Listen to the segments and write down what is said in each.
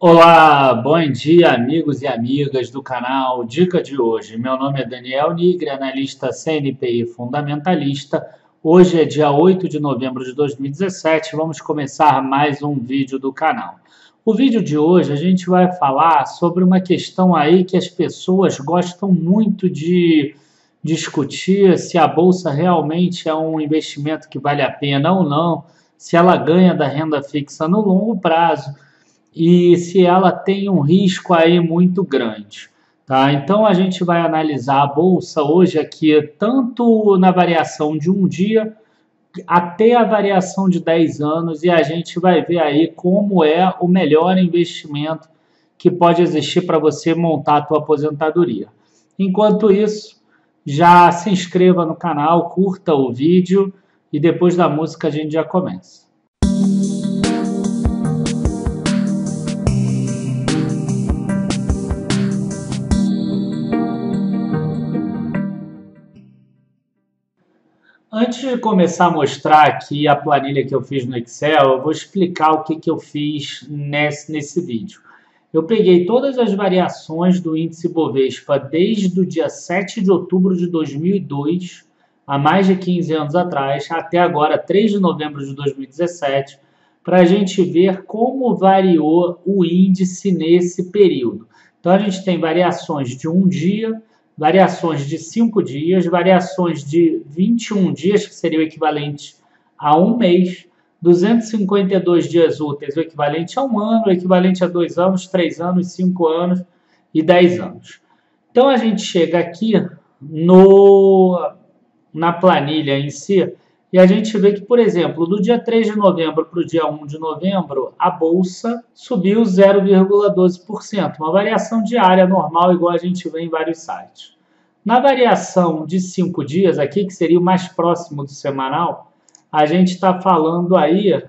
Olá, bom dia, amigos e amigas do canal Dica de hoje. Meu nome é Daniel Nigri, analista CNPI fundamentalista. Hoje é dia 8 de novembro de 2017. Vamos começar mais um vídeo do canal. O vídeo de hoje a gente vai falar sobre uma questão aí que as pessoas gostam muito de discutir, se a bolsa realmente é um investimento que vale a pena ou não, se ela ganha da renda fixa no longo prazo e se ela tem um risco aí muito grande. Tá? Então a gente vai analisar a bolsa hoje aqui tanto na variação de um dia até a variação de 10 anos e a gente vai ver aí como é o melhor investimento que pode existir para você montar a tua aposentadoria. Enquanto isso, já se inscreva no canal, curta o vídeo e depois da música a gente já começa. Antes de começar a mostrar aqui a planilha que eu fiz no Excel, eu vou explicar o que eu fiz nesse vídeo. Eu peguei todas as variações do índice Bovespa desde o dia 7 de outubro de 2002, há mais de 15 anos atrás, até agora, 3 de novembro de 2017, para a gente ver como variou o índice nesse período. Então, a gente tem variações de um dia, variações de 5 dias, variações de 21 dias, que seria o equivalente a um mês, 252 dias úteis, o equivalente a um ano, o equivalente a 2 anos, 3 anos, 5 anos e 10 anos. Então, a gente chega aqui na planilha em si e a gente vê que, por exemplo, do dia 3 de novembro para o dia 1 de novembro, a Bolsa subiu 0,12%, uma variação diária normal, igual a gente vê em vários sites. Na variação de 5 dias, aqui, que seria o mais próximo do semanal, a gente está falando aí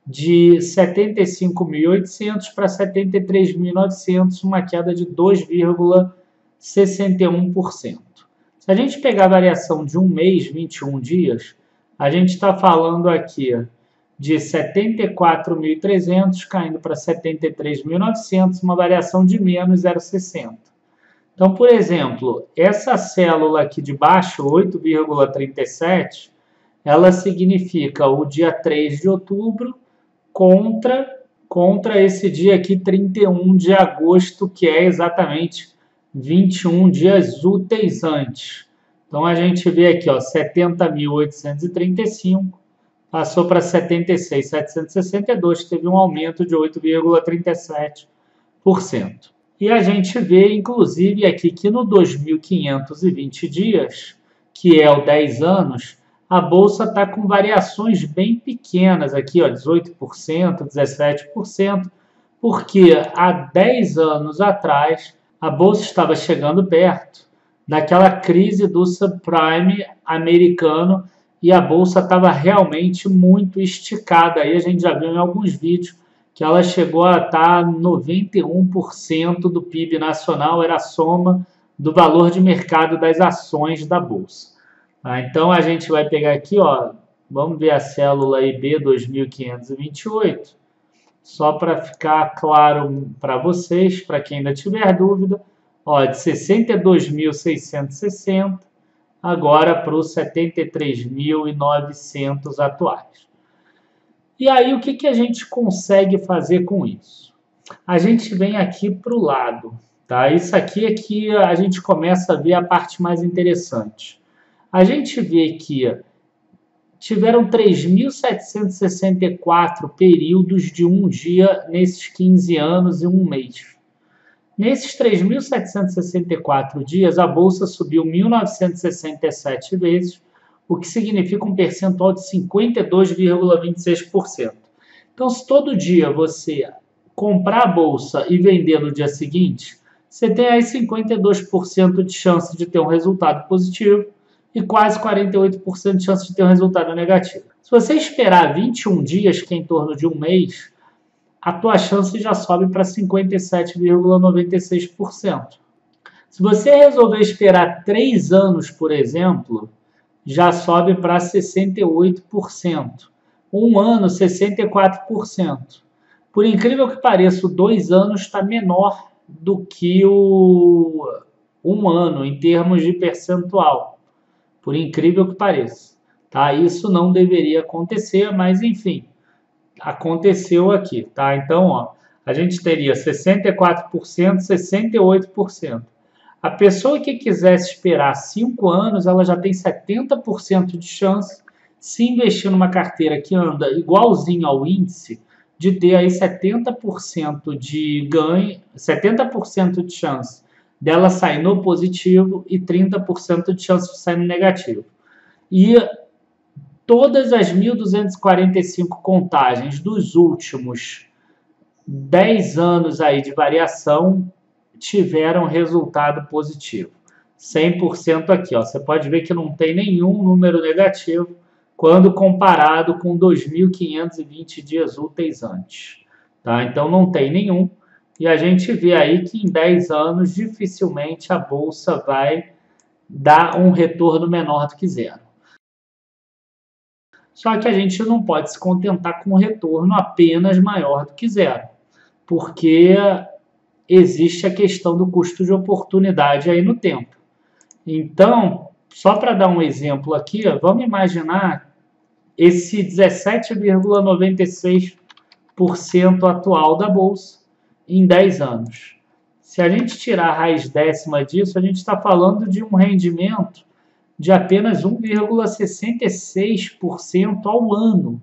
de 75.800 para 73.900, uma queda de 2,61%. Se a gente pegar a variação de um mês, 21 dias, a gente está falando aqui de 74.300 caindo para 73.900, uma variação de menos 0,60. Então, por exemplo, essa célula aqui de baixo, 8,37, ela significa o dia 3 de outubro contra esse dia aqui, 31 de agosto, que é exatamente 21 dias úteis antes. Então, a gente vê aqui, 70.835, passou para 76.762, teve um aumento de 8,37%. E a gente vê, inclusive, aqui que no 2.520 dias, que é o 10 anos, a Bolsa está com variações bem pequenas aqui, 18%, 17%, porque há 10 anos atrás, a Bolsa estava chegando perto daquela crise do subprime americano e a Bolsa estava realmente muito esticada. Aí a gente já viu em alguns vídeos que ela chegou a estar 91% do PIB nacional, era a soma do valor de mercado das ações da Bolsa. Então a gente vai pegar aqui, vamos ver a célula IB 2528, só para ficar claro para vocês, para quem ainda tiver dúvida, de 62.660 agora para os 73.900 atuais. E aí o que a gente consegue fazer com isso? A gente vem aqui para o lado, tá? Isso aqui é que a gente começa a ver a parte mais interessante. A gente vê que tiveram 3.764 períodos de um dia nesses 15 anos e um mês. Nesses 3.764 dias, a Bolsa subiu 1.967 vezes, o que significa um percentual de 52,26%. Então, se todo dia você comprar a Bolsa e vender no dia seguinte, você tem aí 52% de chance de ter um resultado positivo e quase 48% de chance de ter um resultado negativo. Se você esperar 21 dias, que é em torno de um mês, a tua chance já sobe para 57,96%. Se você resolver esperar 3 anos, por exemplo, já sobe para 68%. Um ano, 64%. Por incrível que pareça, o 2 anos está menor do que o 1 ano em termos de percentual. Por incrível que pareça. Tá? Isso não deveria acontecer, mas enfim, aconteceu aqui. Tá? Então, ó, a gente teria 64%, 68%. A pessoa que quisesse esperar 5 anos, ela já tem 70% de chance, se investir numa carteira que anda igualzinho ao índice, de ter aí 70% de ganho, 70% de chance dela sair no positivo e 30% de chance de sair no negativo. E todas as 1.245 contagens dos últimos 10 anos aí de variação tiveram resultado positivo. 100% aqui, ó. Você pode ver que não tem nenhum número negativo quando comparado com 2.520 dias úteis antes. Tá? Então não tem nenhum. E a gente vê aí que em 10 anos dificilmente a bolsa vai dar um retorno menor do que zero. Só que a gente não pode se contentar com um retorno apenas maior do que zero, porque existe a questão do custo de oportunidade aí no tempo. Então, só para dar um exemplo aqui, vamos imaginar esse 17,96% atual da Bolsa em 10 anos. Se a gente tirar a raiz décima disso, a gente está falando de um rendimento de apenas 1,66% ao ano.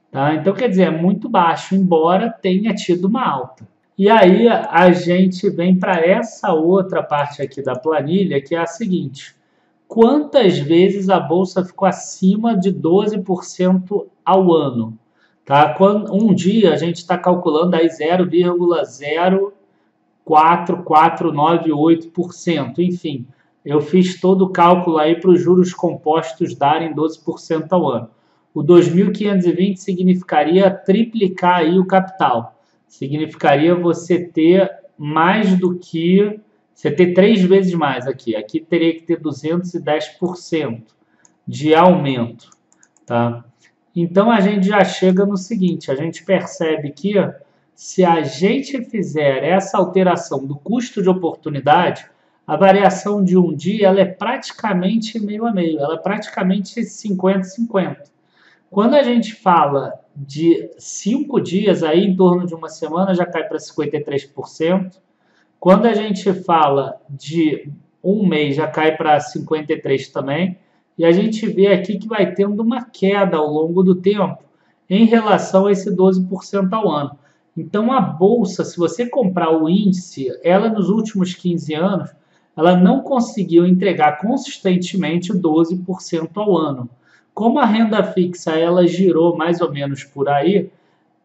Tá? Então, quer dizer, é muito baixo, embora tenha tido uma alta. E aí a gente vem para essa outra parte aqui da planilha, que é a seguinte: quantas vezes a bolsa ficou acima de 12% ao ano? Tá? Um dia a gente está calculando aí 0,04498%. Enfim, eu fiz todo o cálculo aí para os juros compostos darem 12% ao ano. O 2.520 significaria triplicar aí o capital. Significaria você ter mais do que... Você ter 3 vezes mais aqui. Aqui teria que ter 210% de aumento. Tá? Então, a gente já chega no seguinte. A gente percebe que se a gente fizer essa alteração do custo de oportunidade, a variação de um dia ela é praticamente meio a meio. Ela é praticamente 50-50. Quando a gente fala de 5 dias, aí em torno de uma semana já cai para 53%. Quando a gente fala de um mês, já cai para 53% também. E a gente vê aqui que vai tendo uma queda ao longo do tempo em relação a esse 12% ao ano. Então, a bolsa, se você comprar o índice, ela nos últimos 15 anos, ela não conseguiu entregar consistentemente 12% ao ano. Como a renda fixa ela girou mais ou menos por aí,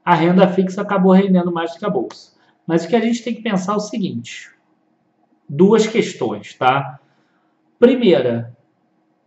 a renda fixa acabou rendendo mais do que a bolsa. Mas o que a gente tem que pensar é o seguinte: duas questões, tá? Primeira,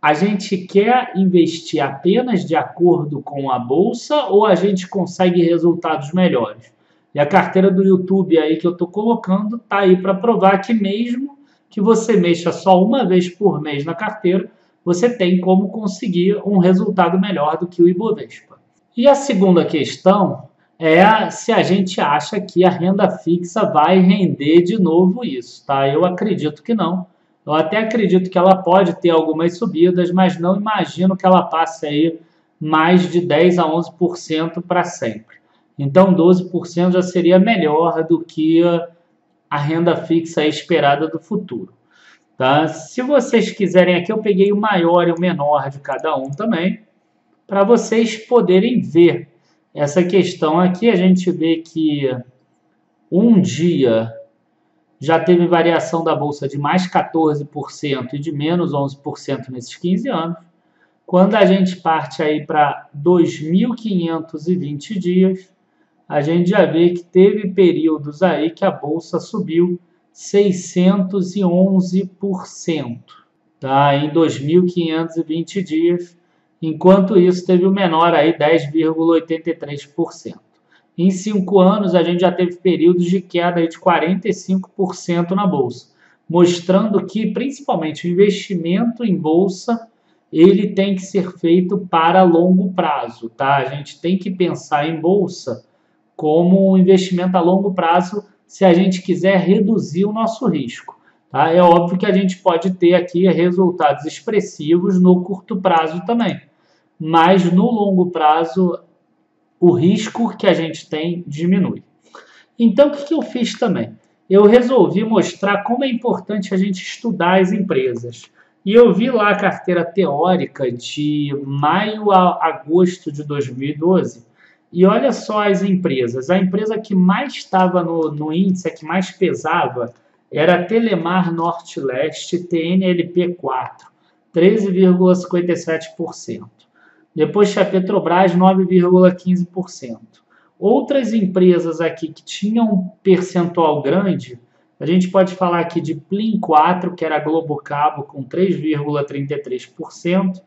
a gente quer investir apenas de acordo com a bolsa ou a gente consegue resultados melhores? E a carteira do YouTube aí que eu estou colocando está aí para provar que mesmo que você mexa só uma vez por mês na carteira, você tem como conseguir um resultado melhor do que o Ibovespa. E a segunda questão é se a gente acha que a renda fixa vai render de novo isso, tá? Eu acredito que não. Eu até acredito que ela pode ter algumas subidas, mas não imagino que ela passe aí mais de 10 a 11% para sempre. Então, 12% já seria melhor do que a renda fixa esperada do futuro. Tá? Se vocês quiserem aqui, eu peguei o maior e o menor de cada um também, para vocês poderem ver essa questão aqui. A gente vê que um dia já teve variação da bolsa de mais 14% e de menos 11% nesses 15 anos. Quando a gente parte aí para 2.520 dias, a gente já vê que teve períodos aí que a bolsa subiu 611%, tá? Em 2.520 dias, enquanto isso teve o menor aí 10,83%. Em 5 anos, a gente já teve períodos de queda aí de 45% na bolsa, mostrando que, principalmente, o investimento em bolsa, ele tem que ser feito para longo prazo, tá? A gente tem que pensar em bolsa como um investimento a longo prazo se a gente quiser reduzir o nosso risco. Tá? É óbvio que a gente pode ter aqui resultados expressivos no curto prazo também, mas no longo prazo o risco que a gente tem diminui. Então, o que eu fiz também? Eu resolvi mostrar como é importante a gente estudar as empresas. E eu vi lá a carteira teórica de maio a agosto de 2012. E olha só as empresas. A empresa que mais estava no índice, a que mais pesava, era a Telemar Norte-Leste TNLP4, 13,57%. Depois tinha a Petrobras, 9,15%. Outras empresas aqui que tinham um percentual grande, a gente pode falar aqui de Plim 4, que era a Globocabo, com 3,33%.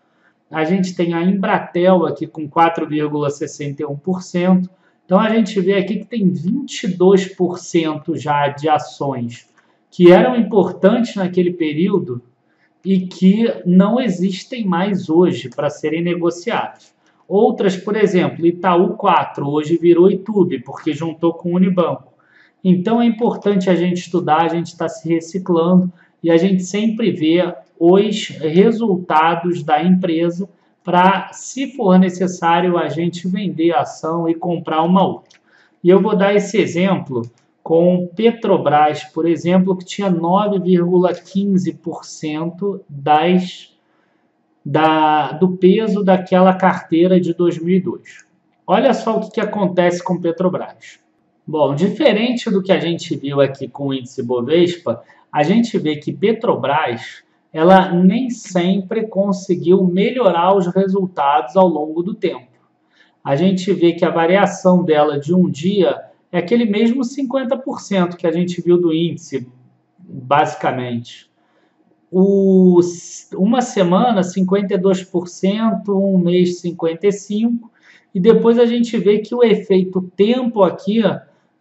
A gente tem a Embratel aqui com 4,61%. Então, a gente vê aqui que tem 22% já de ações que eram importantes naquele período e que não existem mais hoje para serem negociadas. Outras, por exemplo, Itaú 4, hoje virou Itube, porque juntou com o Unibanco. Então é importante a gente estudar, a gente está se reciclando e a gente sempre vê os resultados da empresa para, se for necessário, a gente vender a ação e comprar uma outra. E eu vou dar esse exemplo com Petrobras, por exemplo, que tinha 9,15% do peso daquela carteira de 2002. Olha só o que acontece com Petrobras. Bom, diferente do que a gente viu aqui com o índice Bovespa, a gente vê que Petrobras ela nem sempre conseguiu melhorar os resultados ao longo do tempo. A gente vê que a variação dela de um dia é aquele mesmo 50% que a gente viu do índice, basicamente. Uma semana, 52%, um mês, 55%, e depois a gente vê que o efeito tempo aqui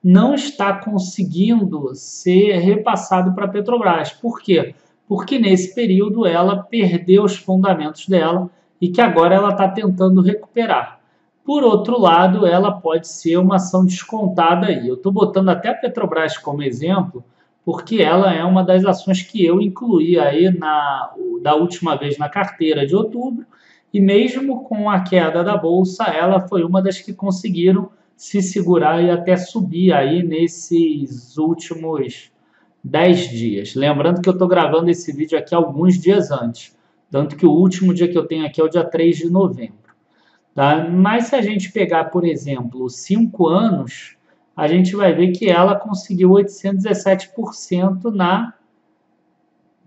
não está conseguindo ser repassado para a Petrobras. Por quê? Porque nesse período ela perdeu os fundamentos dela e que agora ela está tentando recuperar. Por outro lado, ela pode ser uma ação descontada aí. Eu estou botando até a Petrobras como exemplo, porque ela é uma das ações que eu incluí aí da última vez na carteira de outubro, e mesmo com a queda da Bolsa, ela foi uma das que conseguiram se segurar e até subir aí nesses últimos 10 dias. Lembrando que eu estou gravando esse vídeo aqui alguns dias antes, tanto que o último dia que eu tenho aqui é o dia 3 de novembro. Tá? Mas se a gente pegar, por exemplo, 5 anos, a gente vai ver que ela conseguiu 817% na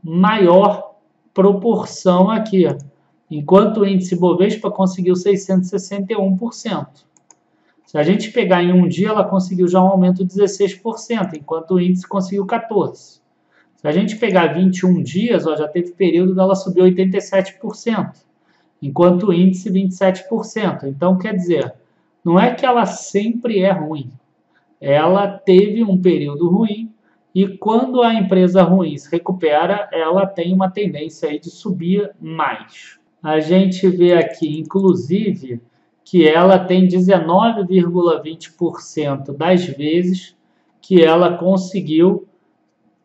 maior proporção aqui, enquanto o índice Bovespa conseguiu 661%. Se a gente pegar em um dia, ela conseguiu já um aumento de 16%, enquanto o índice conseguiu 14%. Se a gente pegar 21 dias, já teve período dela subir 87%, enquanto o índice 27%. Então, quer dizer, não é que ela sempre é ruim. Ela teve um período ruim e quando a empresa ruim se recupera, ela tem uma tendência aí de subir mais. A gente vê aqui, inclusive, que ela tem 19,20% das vezes que ela conseguiu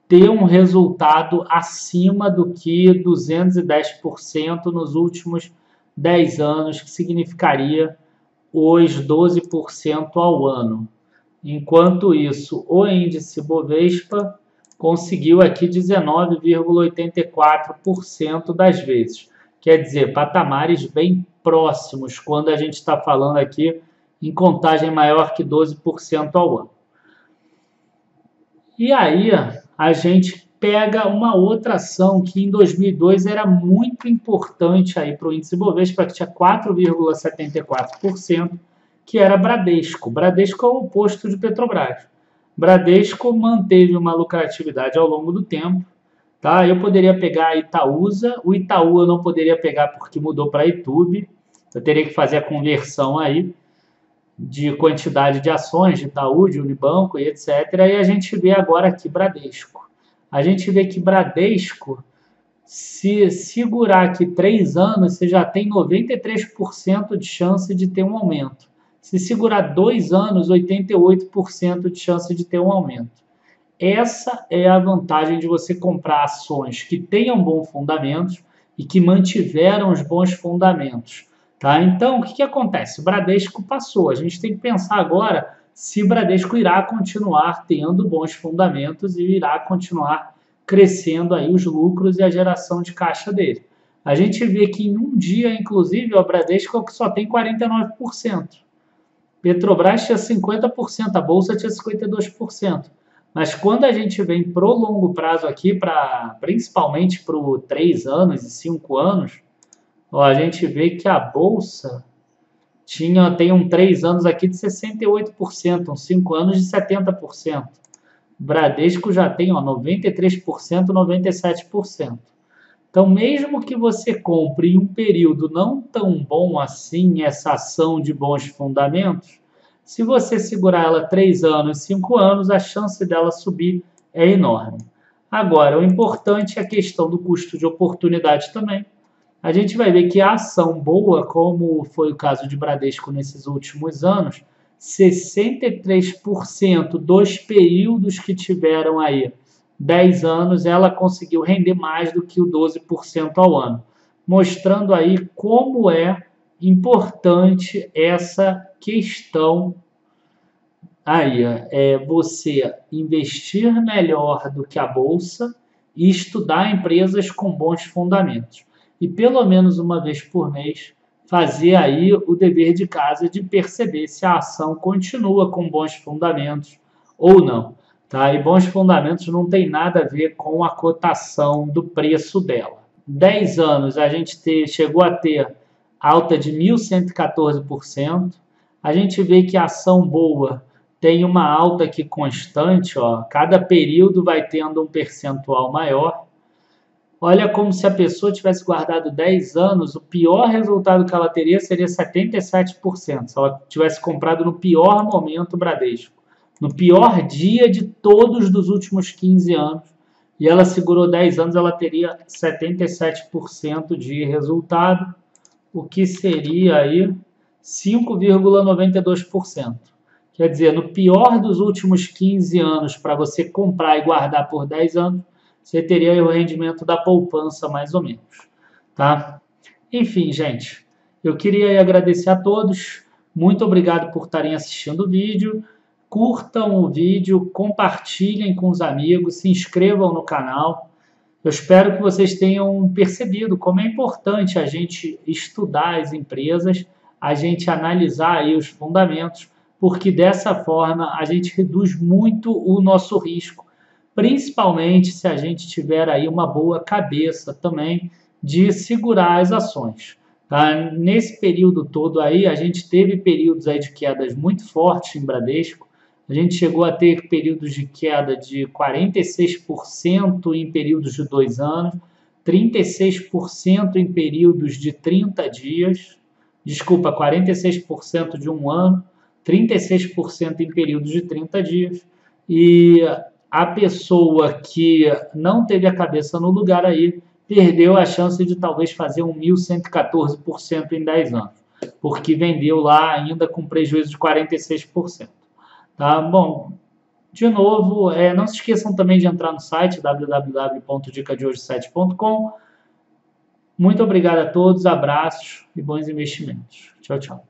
ter um resultado acima do que 210% nos últimos 10 anos, que significaria os 12% ao ano. Enquanto isso, o índice Bovespa conseguiu aqui 19,84% das vezes. Quer dizer, patamares bem próximos, quando a gente está falando aqui em contagem maior que 12% ao ano. E aí a gente pega uma outra ação que em 2002 era muito importante para o índice Bovespa, que tinha 4,74%, que era Bradesco. Bradesco é o oposto de Petrobras. Bradesco manteve uma lucratividade ao longo do tempo. Tá? Eu poderia pegar a Itaúsa, o Itaú eu não poderia pegar porque mudou para Itube. Eu teria que fazer a conversão aí de quantidade de ações de Itaú, de Unibanco e etc. E a gente vê agora aqui Bradesco. A gente vê que Bradesco, se segurar aqui 3 anos, você já tem 93% de chance de ter um aumento. Se segurar 2 anos, 88% de chance de ter um aumento. Essa é a vantagem de você comprar ações que tenham bons fundamentos e que mantiveram os bons fundamentos. Tá? Então, o que acontece? O Bradesco passou. A gente tem que pensar agora se o Bradesco irá continuar tendo bons fundamentos e irá continuar crescendo aí os lucros e a geração de caixa dele. A gente vê que em um dia, inclusive, o Bradesco é o que só tem 49%. Petrobras tinha 50%, a Bolsa tinha 52%. Mas quando a gente vem para o longo prazo aqui, principalmente para 3 anos e 5 anos, ó, a gente vê que a Bolsa tem 3 anos aqui de 68%, uns 5 anos de 70%. Bradesco já tem 93%, 97%. Então, mesmo que você compre em um período não tão bom assim essa ação de bons fundamentos, se você segurar ela 3 anos, 5 anos, a chance dela subir é enorme. Agora, o importante é a questão do custo de oportunidade também. A gente vai ver que a ação boa, como foi o caso de Bradesco nesses últimos anos, 63% dos períodos que tiveram aí 10 anos, ela conseguiu render mais do que o 12% ao ano, mostrando aí como é importante essa questão aí, é você investir melhor do que a Bolsa e estudar empresas com bons fundamentos. E pelo menos uma vez por mês fazer aí o dever de casa de perceber se a ação continua com bons fundamentos ou não. Tá? E bons fundamentos não tem nada a ver com a cotação do preço dela. 10 anos a gente chegou a ter alta de 1.114%. A gente vê que a ação boa tem uma alta aqui constante, ó. Cada período vai tendo um percentual maior. Olha como se a pessoa tivesse guardado 10 anos, o pior resultado que ela teria seria 77%, se ela tivesse comprado no pior momento o Bradesco, no pior dia de todos dos últimos 15 anos, e ela segurou 10 anos, ela teria 77% de resultado, o que seria aí 5,92%. Quer dizer, no pior dos últimos 15 anos, para você comprar e guardar por 10 anos, você teria o rendimento da poupança, mais ou menos. Tá? Enfim, gente, eu queria agradecer a todos. Muito obrigado por estarem assistindo o vídeo. Curtam o vídeo, compartilhem com os amigos, se inscrevam no canal. Eu espero que vocês tenham percebido como é importante a gente estudar as empresas, a gente analisar aí os fundamentos, porque dessa forma a gente reduz muito o nosso risco, principalmente se a gente tiver aí uma boa cabeça também de segurar as ações. Tá? Nesse período todo aí, a gente teve períodos aí de quedas muito fortes em Bradesco. A gente chegou a ter períodos de queda de 46% em períodos de 2 anos, 36% em períodos de 30 dias, 46% de 1 ano, 36% em períodos de 30 dias, e a pessoa que não teve a cabeça no lugar aí perdeu a chance de talvez fazer 1.114% em 10 anos, porque vendeu lá ainda com prejuízo de 46%. Tá? Bom, de novo, não se esqueçam também de entrar no site www.dicadehoje7.com. Muito obrigado a todos, abraços e bons investimentos. Tchau, tchau.